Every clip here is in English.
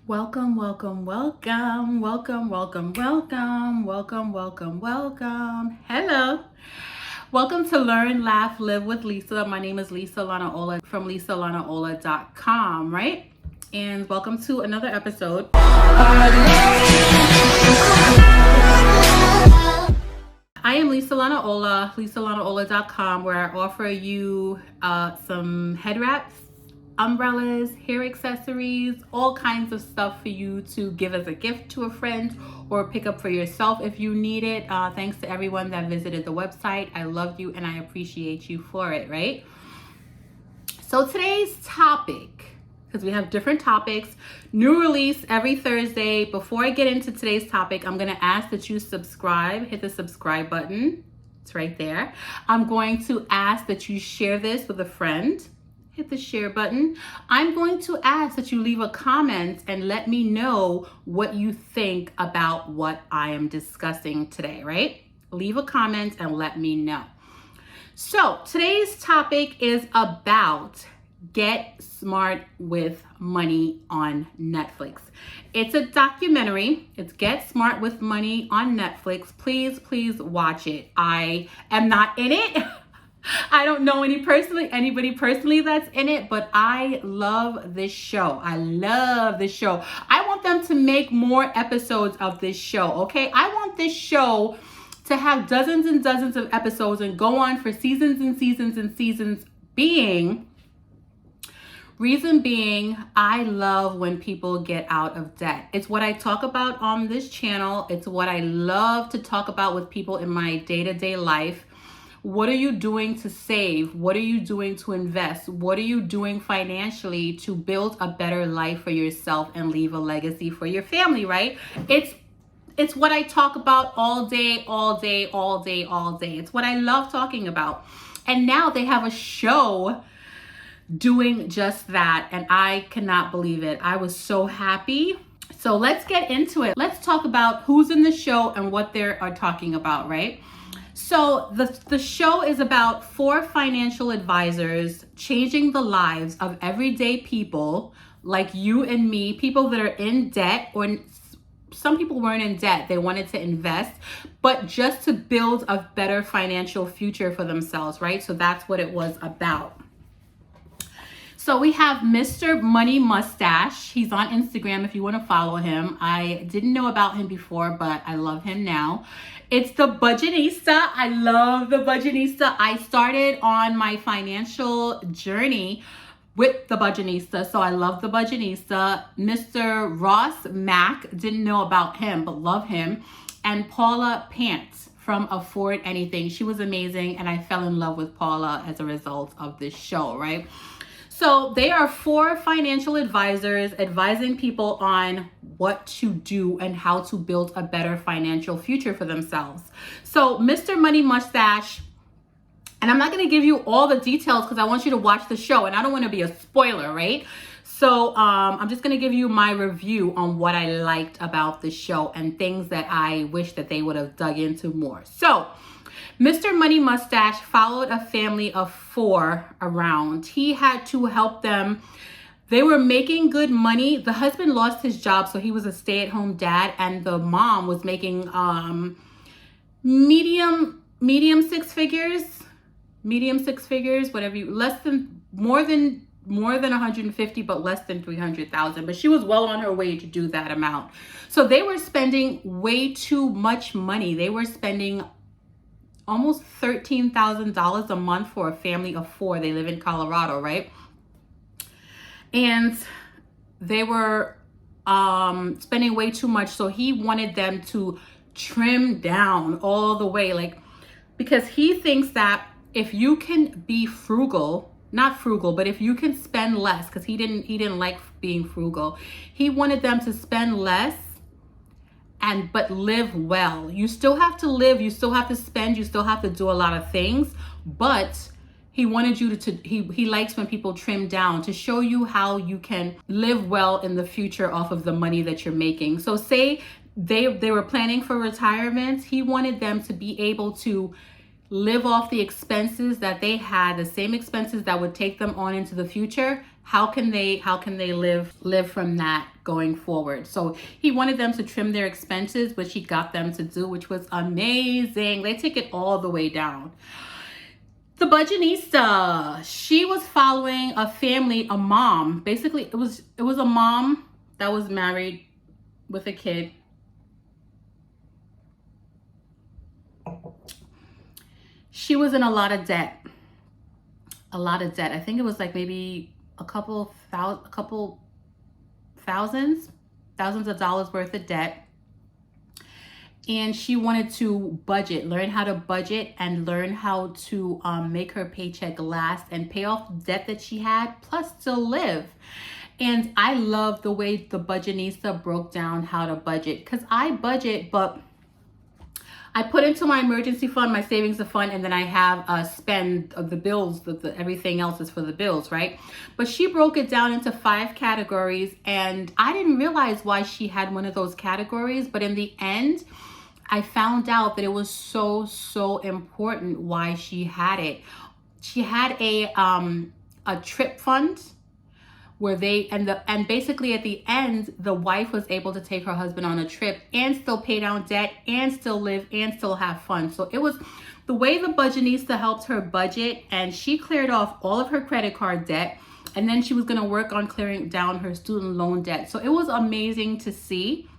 Welcome, welcome, welcome, welcome, welcome, welcome, welcome, welcome, welcome. Hello. Welcome to Learn, Laugh, Live with Lisa. My name is Lisa Lanaola from LisaLanaola.com, right? And welcome to another episode. I am Lisa Lanaola, LisaLanaola.com, where I offer you some head wraps, umbrellas, hair accessories, all kinds of stuff for you to give as a gift to a friend or pick up for yourself if you need it. Thanks to everyone that visited the website. I love you and I appreciate you for it, right? So today's topic, because we have different topics, new release every Thursday. Before I get into today's topic, I'm going to ask that you subscribe, hit the subscribe button. It's right there. I'm going to ask that you share this with a friend. Hit the share button. I'm going to ask that you leave a comment and let me know what you think about what I am discussing today, right? Leave a comment and let me know. So today's topic is about Get Smart with Money on Netflix. It's a documentary. It's Get Smart with Money on Netflix. Please watch it. I am not in it. I don't know anybody personally that's in it, but I love this show. I love this show. I want them to make more episodes of this show, okay? I want this show to have dozens and dozens of episodes and go on for seasons and seasons and seasons. Reason being, I love when people get out of debt. It's what I talk about on this channel. It's what I love to talk about with people in my day-to-day life. What are you doing to save? What are you doing to invest? What are you doing financially to build a better life for yourself and leave a legacy for your family, right? It's what I talk about all day. It's what I love talking about. And now they have a show doing just that, and I cannot believe it. I was so happy. So let's get into it. Let's talk about who's in the show and what they are talking about, right? So the show is about 4 financial advisors changing the lives of everyday people like you and me, people that are in debt, or some people weren't in debt. They wanted to invest, but just to build a better financial future for themselves, right? So that's what it was about. So we have Mr. Money Mustache. He's on Instagram if you want to follow him. I didn't know about him before, but I love him now. It's the Budgetnista. I love the Budgetnista. I started on my financial journey with the Budgetnista, so I love the Budgetnista. Mr. Ross Mack, didn't know about him, but love him. And Paula Pant from Afford Anything. She was amazing, and I fell in love with Paula as a result of this show, right? So they are 4 financial advisors advising people on what to do and how to build a better financial future for themselves. So Mr. Money Mustache, and I'm not going to give you all the details because I want you to watch the show and I don't want to be a spoiler, right? So I'm just going to give you my review on what I liked about the show and things that I wish that they would have dug into more. So Mr. Money Mustache followed a family of 4 around. He had to help them. They were making good money. The husband lost his job, so he was a stay-at-home dad, and the mom was making medium 6 figures, whatever you, more than 150, but less than 300,000. But she was well on her way to do that amount. So they were spending way too much money. They were spending almost $13,000 a month for a family of 4. They live in Colorado, right? And they were spending way too much. So he wanted them to trim down all the way, like, because he thinks that if you can be frugal, not frugal, but if you can spend less, because he didn't like being frugal. He wanted them to spend less but live well. You still have to live, you still have to spend, you still have to do a lot of things, but he wanted you he likes when people trim down to show you how you can live well in the future off of the money that you're making. So say they were planning for retirement, he wanted them to be able to live off the expenses that they had, the same expenses that would take them on into the future, How can they live from that going forward? So he wanted them to trim their expenses, which he got them to do, which was amazing. They take it all the way down. The Budgetnista, she was following a family, a mom. Basically, it was a mom that was married with a kid. She was in a lot of debt. I think it was like maybe a couple thousands of dollars worth of debt. And she wanted to learn how to budget and learn how to make her paycheck last and pay off debt that she had, plus still live. And I love the way the Budgetnista broke down how to budget, because I budget, but I put into my emergency fund, my savings fund, and then I have a spend of the bills. Everything else is for the bills, right? But she broke it down into 5 categories, and I didn't realize why she had one of those categories. But in the end, I found out that it was so important why she had it. She had a trip fund where and basically at the end, the wife was able to take her husband on a trip and still pay down debt and still live and still have fun. So it was the way the Budgetnista helped her budget, and she cleared off all of her credit card debt, and then she was going to work on clearing down her student loan debt. So it was amazing to see.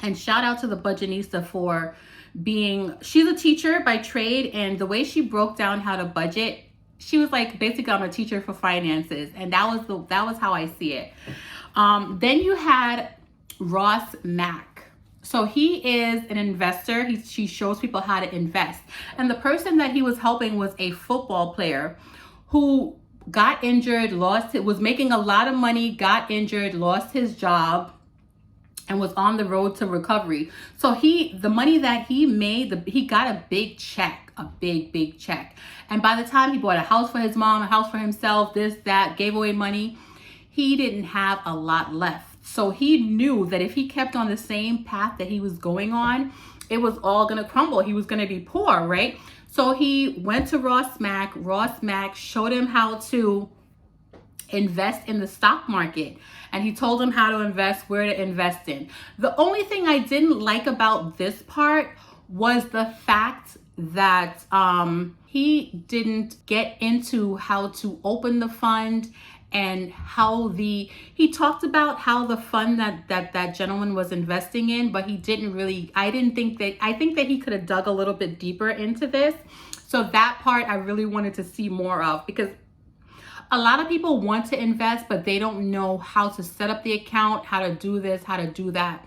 And shout out to the Budgetnista for she's a teacher by trade, and the way she broke down how to budget, she was like, basically, I'm a teacher for finances, and that was how I see it. Then you had Ross Mack. So he is an investor. She shows people how to invest, and the person that he was helping was a football player who got injured, was making a lot of money, got injured, lost his job, and was on the road to recovery. So the money that he made, he got a big check, a big check. And by the time he bought a house for his mom, a house for himself, this, that, gave away money, he didn't have a lot left. So he knew that if he kept on the same path that he was going on, it was all gonna crumble. He was gonna be poor, right? So he went to Ross Mack. Ross Mack showed him how to invest in the stock market, and he told him how to invest, where to invest in. The only thing I didn't like about this part was the fact that he didn't get into how to open the fund and he talked about how the fund that gentleman was investing in, but he didn't really, I think that he could have dug a little bit deeper into this. So that part I really wanted to see more of, because a lot of people want to invest, but they don't know how to set up the account, how to do this, how to do that.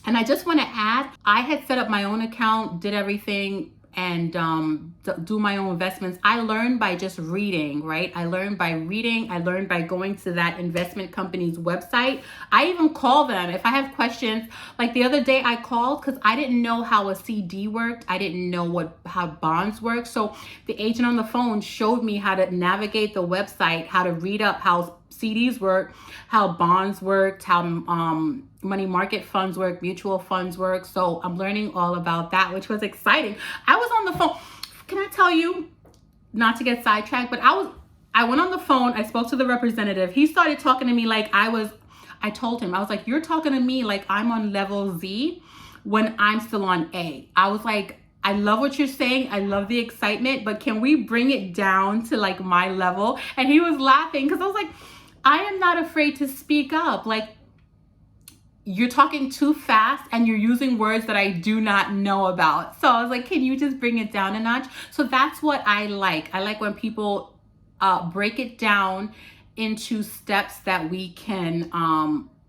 And I just want to add, I had set up my own account, did everything, and do my own investments. I learned by just reading, right? I learned by reading. I learned by going to that investment company's website. I even call them if I have questions. Like the other day I called because I didn't know how a CD worked. I didn't know how bonds work. So the agent on the phone showed me how to navigate the website, how to read up how CDs work, how bonds worked, how money market funds work, mutual funds work. So I'm learning all about that, which was exciting. I was on the phone. Can I tell you, not to get sidetracked, but I went on the phone. I spoke to the representative. He started talking to me like I told him, I was like, you're talking to me like I'm on level Z when I'm still on A. I was like, I love what you're saying. I love the excitement, but can we bring it down to like my level? And he was laughing because I was like, I am not afraid to speak up. Like, you're talking too fast and you're using words that I do not know about. So I was like, can you just bring it down a notch? So that's what I like. I like when people break it down into steps that we can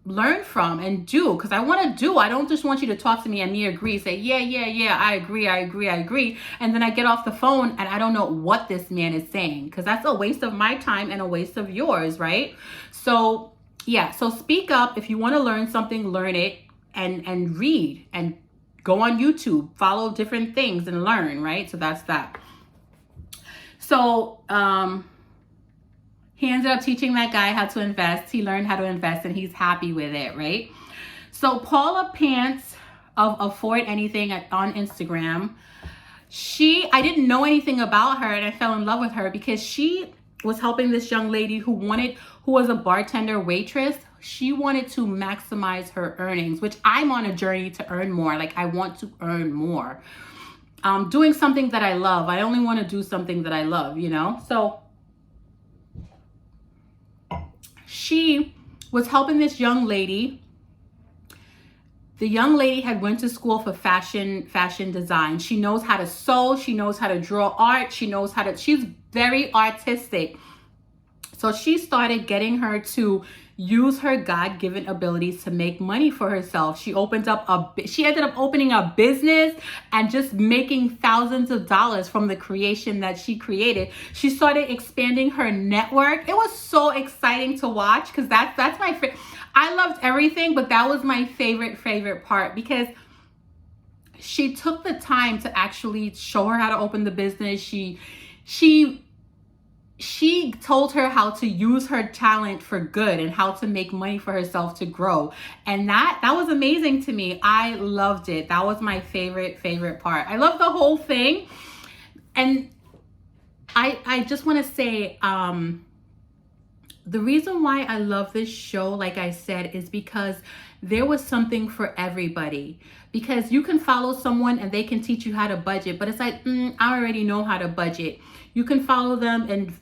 learn from and do, because I want to do. I don't just want you to talk to me and me agree, say, yeah, I agree. And then I get off the phone and I don't know what this man is saying, because that's a waste of my time and a waste of yours, right? So yeah, so speak up. If you want to learn something, learn it and read and go on YouTube, follow different things and learn, right? So that's that. So he ended up teaching that guy how to invest. He learned how to invest and he's happy with it, right? So Paula Pant of Afford Anything on Instagram, I didn't know anything about her and I fell in love with her because she was helping this young lady who was a bartender waitress. She wanted to maximize her earnings, which I'm on a journey to earn more. Like, I want to earn more. Doing something that I love. I only want to do something that I love, you know? So she was helping this young lady. The young lady had went to school for fashion design. She knows how to sew. She knows how to draw art. She's very artistic. So she started getting her to use her God-given abilities to make money for herself. She ended up opening a business and just making thousands of dollars from the creation that she created. She started expanding her network. It was so exciting to watch, because that's my favorite. I loved everything, but that was my favorite part, because she took the time to actually show her how to open the business. She told her how to use her talent for good and how to make money for herself to grow. And that was amazing to me. I loved it. That was my favorite part. I love the whole thing. And I just want to say, the reason why I love this show, like I said, is because there was something for everybody. Because you can follow someone and they can teach you how to budget, but it's like, I already know how to budget. You can follow them and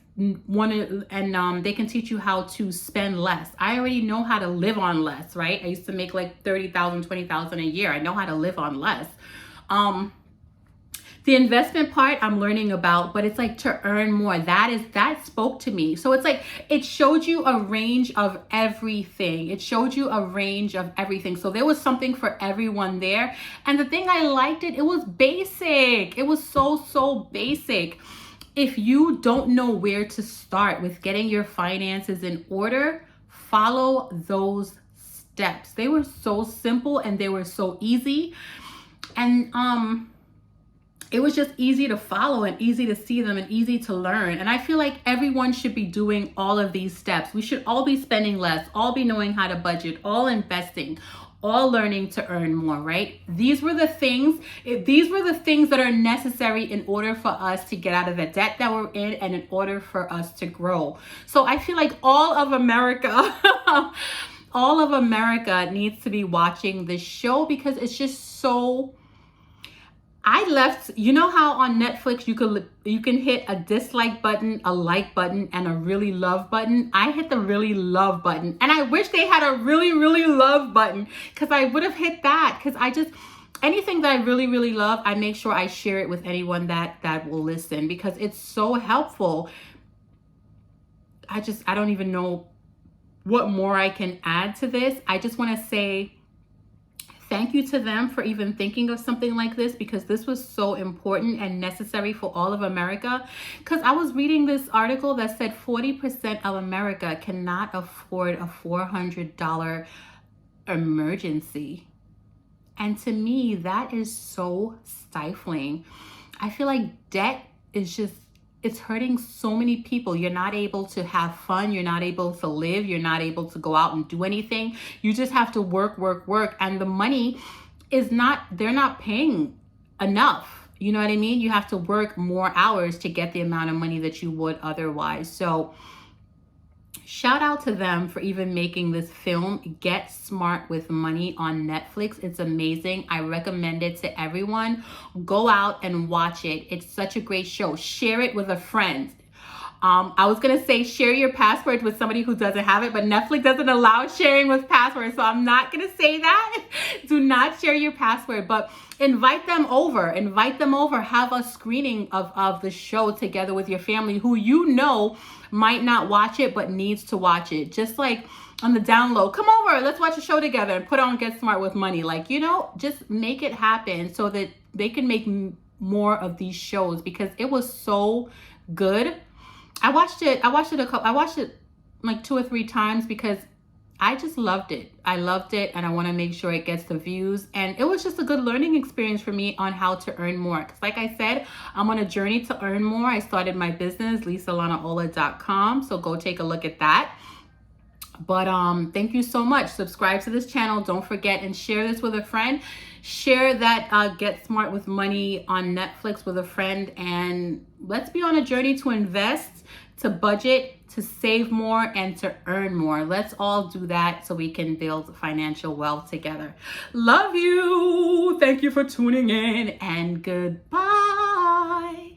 they can teach you how to spend less. I already know how to live on less, right? I used to make like $30,000, $20,000 a year. I know how to live on less. The investment part I'm learning about, but it's like to earn more. That spoke to me. So it's like, it showed you a range of everything. So there was something for everyone there. And the thing I liked it was basic. It was so basic. If you don't know where to start with getting your finances in order, follow those steps. They were so simple and they were so easy. And it was just easy to follow and easy to see them and easy to learn. And I feel like everyone should be doing all of these steps. We should all be spending less, all be knowing how to budget, all investing, all learning to earn more, right? These were the things that are necessary in order for us to get out of the debt that we're in and in order for us to grow. So I feel like all of America needs to be watching this show, because it's just so... you know how on Netflix you can hit a dislike button, a like button, and a really love button? I hit the really love button, and I wish they had a really love button, because I would have hit that, because anything that I really love, I make sure I share it with anyone that will listen, because it's so helpful. I don't even know what more I can add to this. I just want to say thank you to them for even thinking of something like this, because this was so important and necessary for all of America. Because I was reading this article that said 40% of America cannot afford a $400 emergency. And to me, that is so stifling. I feel like debt is it's hurting so many people. You're not able to have fun. You're not able to live. You're not able to go out and do anything. You just have to work. And the money they're not paying enough. You know what I mean? You have to work more hours to get the amount of money that you would otherwise. So shout out to them for even making this film, Get Smart with Money, on Netflix. It's amazing. I recommend it to everyone. Go out and watch it. It's such a great show. Share it with a friend. I was going to say share your password with somebody who doesn't have it, but Netflix doesn't allow sharing with passwords, so I'm not going to say that. Do not share your password, but invite them over. Have a screening of the show together with your family who you know might not watch it but needs to watch it. Just like on the download, come over, let's watch a show together and put on Get Smart with Money. Like, just make it happen so that they can make more of these shows, because it was so good. I watched it like 2 or 3 times because I just loved it. I loved it, and I want to make sure it gets the views. And it was just a good learning experience for me on how to earn more. Because like I said, I'm on a journey to earn more. I started my business, LisaLanaola.com. So go take a look at that. But thank you so much. Subscribe to this channel. Don't forget, and share this with a friend. Share that Get Smart with Money on Netflix with a friend, and let's be on a journey to invest, to budget, to save more, and to earn more. Let's all do that so we can build financial wealth together. Love you. Thank you for tuning in, and goodbye.